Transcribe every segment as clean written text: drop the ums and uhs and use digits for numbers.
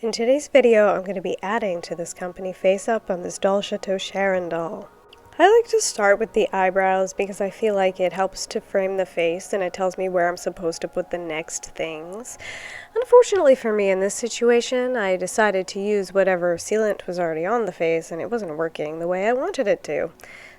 In today's video, I'm going to be adding to this company face-up on this Doll Chateau Sharon doll. I like to start with the eyebrows because I feel like it helps to frame the face and it tells me where I'm supposed to put the next things. Unfortunately for me in this situation, I decided to use whatever sealant was already on the face and it wasn't working the way I wanted it to.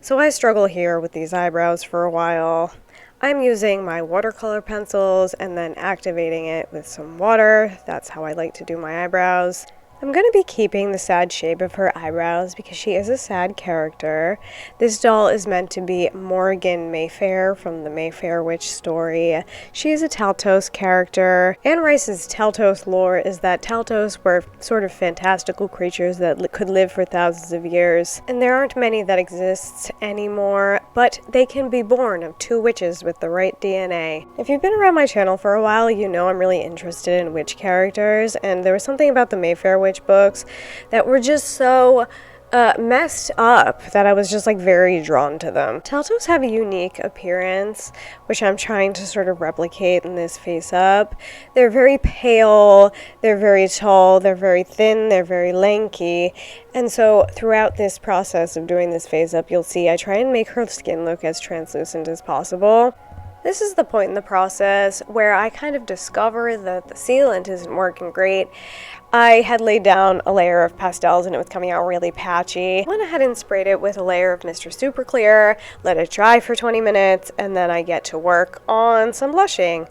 So I struggle here with these eyebrows for a while. I'm using my watercolor pencils and then activating it with some water. That's how I like to do my eyebrows. I'm going to be keeping the sad shape of her eyebrows because she is a sad character. This doll is meant to be Morrgan Mayfair from the Mayfair Witch story. She is a Taltos character. Anne Rice's Taltos lore is that Taltos were sort of fantastical creatures that could live for thousands of years. And there aren't many that exist anymore, but they can be born of two witches with the right DNA. If you've been around my channel for a while, you know I'm really interested in witch characters, and there was something about the Mayfair Witch books that were just so messed up that I was just like very drawn to them. Taltos have a unique appearance, which I'm trying to sort of replicate in this face up. They're very pale, they're very tall, they're very thin, they're very lanky, and so throughout this process of doing this face up, you'll see I try and make her skin look as translucent as possible. This is the point in the process where I kind of discover that the sealant isn't working great. I had laid down a layer of pastels and it was coming out really patchy. I went ahead and sprayed it with a layer of Mr. Super Clear, let it dry for 20 minutes, and then I get to work on some blushing.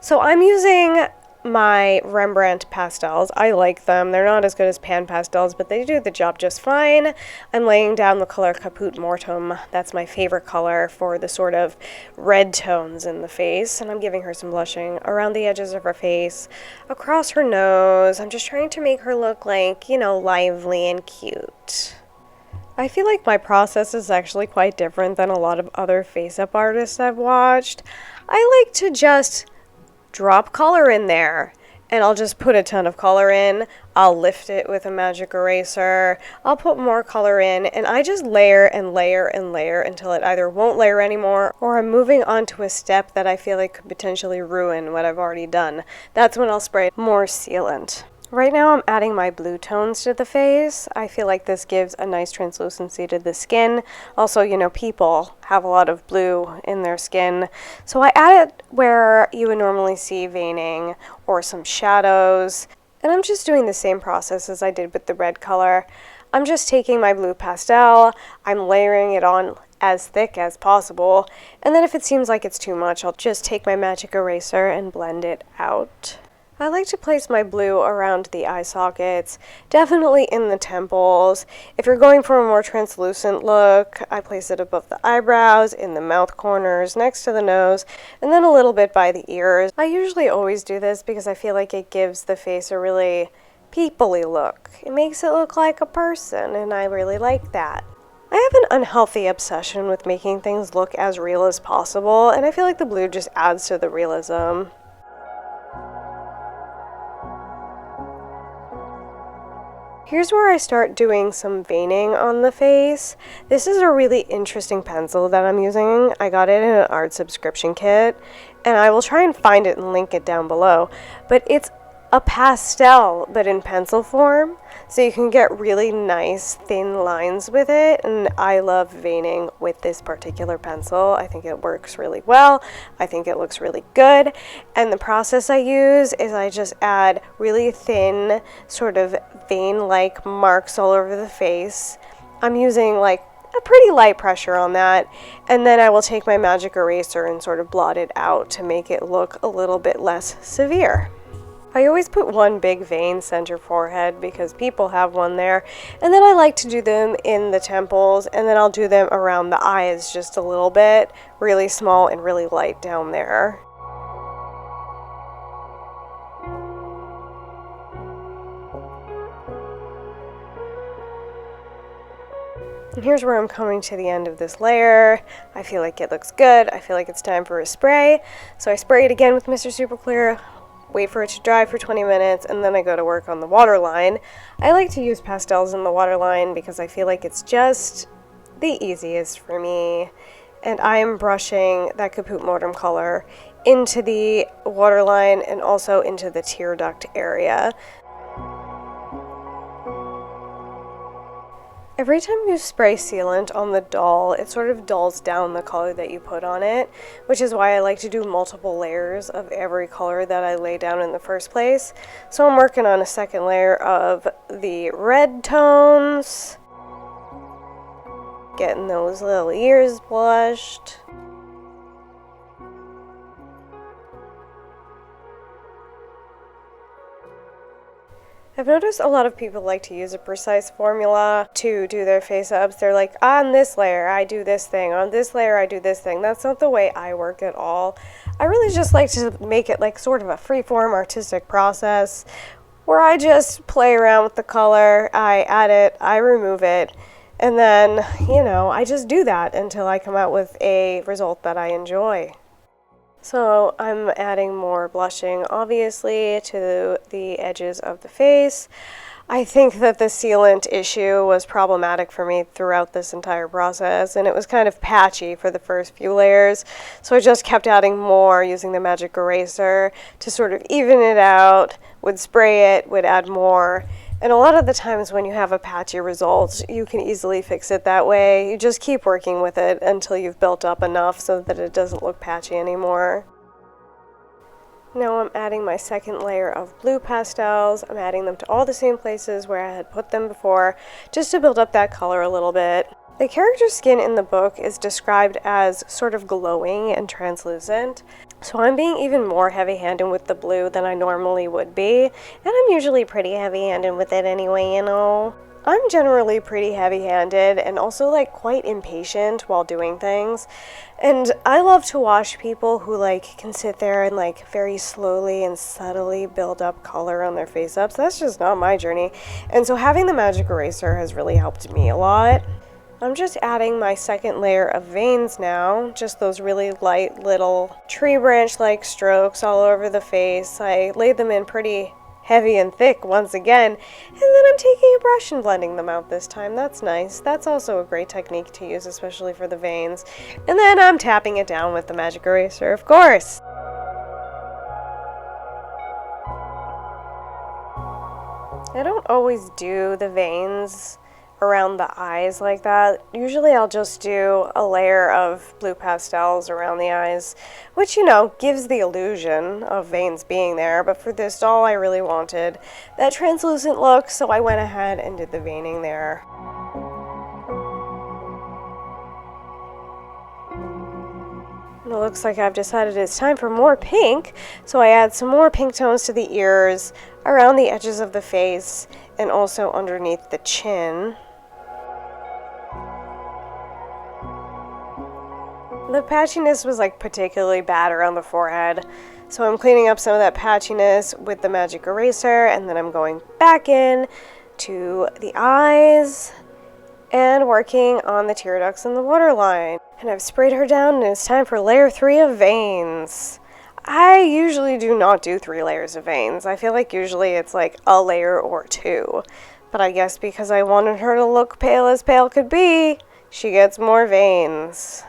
So I'm using my Rembrandt pastels. I like them. They're not as good as pan pastels, but they do the job just fine. I'm laying down the color Caput Mortuum. That's my favorite color for the sort of red tones in the face, and I'm giving her some blushing around the edges of her face, across her nose. I'm just trying to make her look like, you know, lively and cute. I feel like my process is actually quite different than a lot of other face-up artists I've watched. I like to just drop color in there, and I'll just put a ton of color in. I'll lift it with a magic eraser. I'll put more color in, and I just layer and layer and layer until it either won't layer anymore or I'm moving on to a step that I feel like could potentially ruin what I've already done. That's when I'll spray more sealant. Right now I'm adding my blue tones to the face. I feel like this gives a nice translucency to the skin. Also, you know, people have a lot of blue in their skin. So I add it where you would normally see veining or some shadows. And I'm just doing the same process as I did with the red color. I'm just taking my blue pastel, I'm layering it on as thick as possible, and then if it seems like it's too much, I'll just take my magic eraser and blend it out. I like to place my blue around the eye sockets, definitely in the temples. If you're going for a more translucent look, I place it above the eyebrows, in the mouth corners, next to the nose, and then a little bit by the ears. I usually always do this because I feel like it gives the face a really people-y look. It makes it look like a person, and I really like that. I have an unhealthy obsession with making things look as real as possible, and I feel like the blue just adds to the realism. Here's where I start doing some veining on the face. This is a really interesting pencil that I'm using. I got it in an art subscription kit, and I will try and find it and link it down below. But it's a pastel, but in pencil form, so you can get really nice thin lines with it, and I love veining with this particular pencil. I think it works really well. I think it looks really good, and the process I use is I just add really thin sort of vein-like marks all over the face. I'm using like a pretty light pressure on that, and then I will take my magic eraser and sort of blot it out to make it look a little bit less severe. I always put one big vein center forehead because people have one there, and then I like to do them in the temples, and then I'll do them around the eyes just a little bit, really small and really light down there. And here's where I'm coming to the end of this layer. I feel like it looks good. I feel like it's time for a spray. So I spray it again with Mr. Super Clear, wait for it to dry for 20 minutes, and then I go to work on the waterline. I like to use pastels in the waterline because I feel like it's just the easiest for me. And I'm brushing that Caput Mortuum color into the waterline and also into the tear duct area. Every time you spray sealant on the doll, it sort of dulls down the color that you put on it, which is why I like to do multiple layers of every color that I lay down in the first place. So I'm working on a second layer of the red tones, getting those little ears blushed. I've noticed a lot of people like to use a precise formula to do their face ups. They're like, on this layer I do this thing, on this layer I do this thing. That's not the way I work at all. I really just like to make it like sort of a free-form artistic process where I just play around with the color, I add it, I remove it, and then, I just do that until I come out with a result that I enjoy. So I'm adding more blushing, obviously, to the edges of the face. I think that the sealant issue was problematic for me throughout this entire process, and it was kind of patchy for the first few layers, so I just kept adding more using the magic eraser to sort of even it out, would spray it, would add more. And a lot of the times when you have a patchy result, you can easily fix it that way. You just keep working with it until you've built up enough so that it doesn't look patchy anymore. Now I'm adding my second layer of blue pastels. I'm adding them to all the same places where I had put them before, just to build up that color a little bit. The character's skin in the book is described as sort of glowing and translucent, so I'm being even more heavy-handed with the blue than I normally would be, and I'm usually pretty heavy-handed with it anyway, I'm generally pretty heavy-handed and also like quite impatient while doing things, and I love to watch people who can sit there and very slowly and subtly build up color on their face ups. That's just not my journey, and so having the magic eraser has really helped me a lot. I'm just adding my second layer of veins now, just those really light little tree branch-like strokes all over the face. I laid them in pretty heavy and thick once again, and then I'm taking a brush and blending them out this time. That's nice. That's also a great technique to use, especially for the veins. And then I'm tapping it down with the magic eraser, of course. I don't always do the veins around the eyes like that. Usually I'll just do a layer of blue pastels around the eyes, which, gives the illusion of veins being there, but for this doll I really wanted that translucent look, so I went ahead and did the veining there. And it looks like I've decided it's time for more pink, so I add some more pink tones to the ears, around the edges of the face, and also underneath the chin. The patchiness was particularly bad around the forehead, so I'm cleaning up some of that patchiness with the magic eraser, and then I'm going back in to the eyes and working on the tear ducts and the waterline. And I've sprayed her down, and it's time for layer 3 of veins. I usually do not do 3 layers of veins. I feel like usually it's a layer or 2. But I guess because I wanted her to look pale as pale could be, she gets more veins.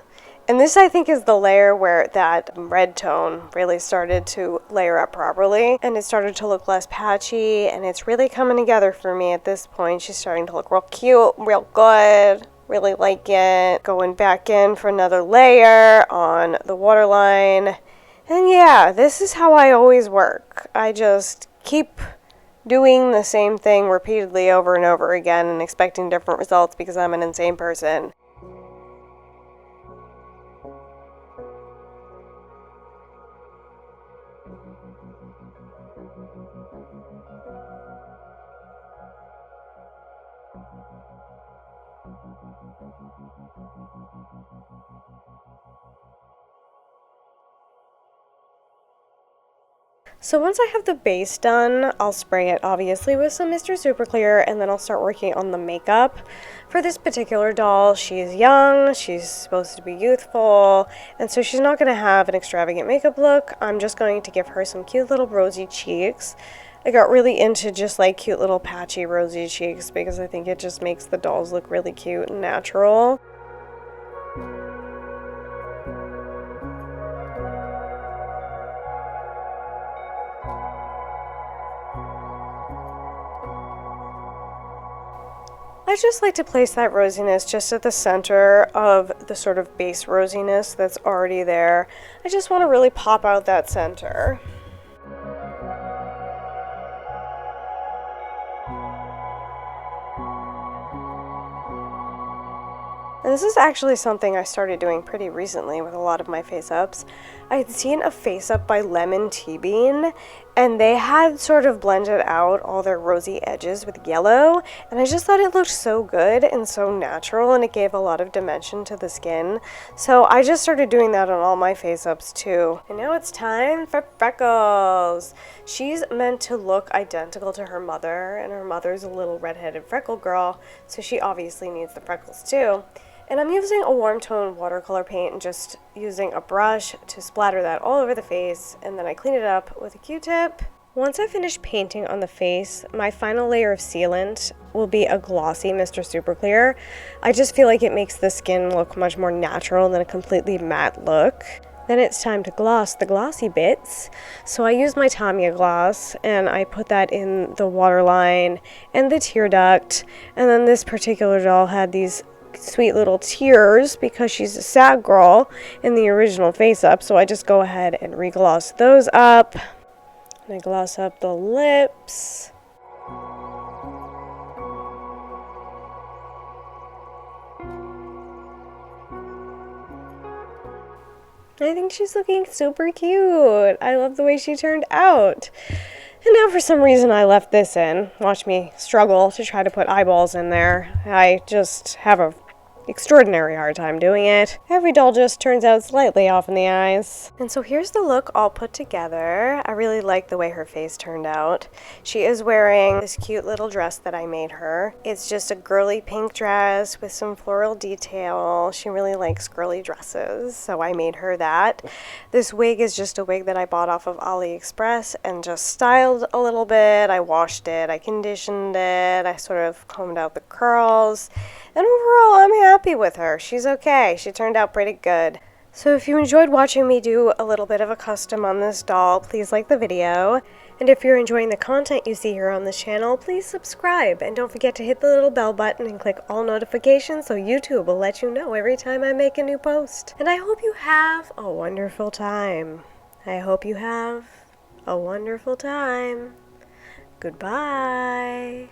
And this, I think, is the layer where that red tone really started to layer up properly, and it started to look less patchy, and it's really coming together for me at this point. She's starting to look real cute, real good. Really like it. Going back in for another layer on the waterline. And yeah, this is how I always work. I just keep doing the same thing repeatedly over and over again and expecting different results because I'm an insane person. So once I have the base done, I'll spray it obviously with some Mr. Super Clear, and then I'll start working on the makeup. For this particular doll, she's young, she's supposed to be youthful, and so she's not going to have an extravagant makeup look. I'm just going to give her some cute little rosy cheeks. I got really into just cute little patchy rosy cheeks because I think it just makes the dolls look really cute and natural. I just like to place that rosiness just at the center of the sort of base rosiness that's already there. I just want to really pop out that center. And this is actually something I started doing pretty recently with a lot of my face ups. I had seen a face up by Lemon Tea Bean, and they had sort of blended out all their rosy edges with yellow, and I just thought it looked so good and so natural, and it gave a lot of dimension to the skin. So I just started doing that on all my face ups too. And now it's time for Freckles. She's meant to look identical to her mother, and her mother's a little redheaded freckle girl, so she obviously needs the freckles too. And I'm using a warm tone watercolor paint and just using a brush to splatter that all over the face, and then I clean it up with a Q-tip. Once I finish painting on the face, my final layer of sealant will be a glossy Mr. Super Clear. I just feel like it makes the skin look much more natural than a completely matte look. Then it's time to gloss the glossy bits. So I use my Tamiya gloss, and I put that in the waterline and the tear duct. And then this particular doll had these sweet little tears because she's a sad girl in the original face up, so I just go ahead and re-gloss those up. And I gloss up the lips. I think she's looking super cute. I love the way she turned out. And now for some reason I left this in. Watch me struggle to try to put eyeballs in there. I just have a extraordinary hard time doing it. Every doll just turns out slightly off in the eyes. And so here's the look all put together. I really like the way her face turned out. She is wearing this cute little dress that I made her. It's just a girly pink dress with some floral detail. She really likes girly dresses, so I made her that. This wig is just a wig that I bought off of AliExpress and just styled a little bit. I washed it, I conditioned it, I sort of combed out the curls. And overall, I'm happy with her. She's okay. She turned out pretty good. So if you enjoyed watching me do a little bit of a custom on this doll, please like the video. And if you're enjoying the content you see here on this channel, please subscribe. And don't forget to hit the little bell button and click all notifications so YouTube will let you know every time I make a new post. And I hope you have a wonderful time. I hope you have a wonderful time. Goodbye.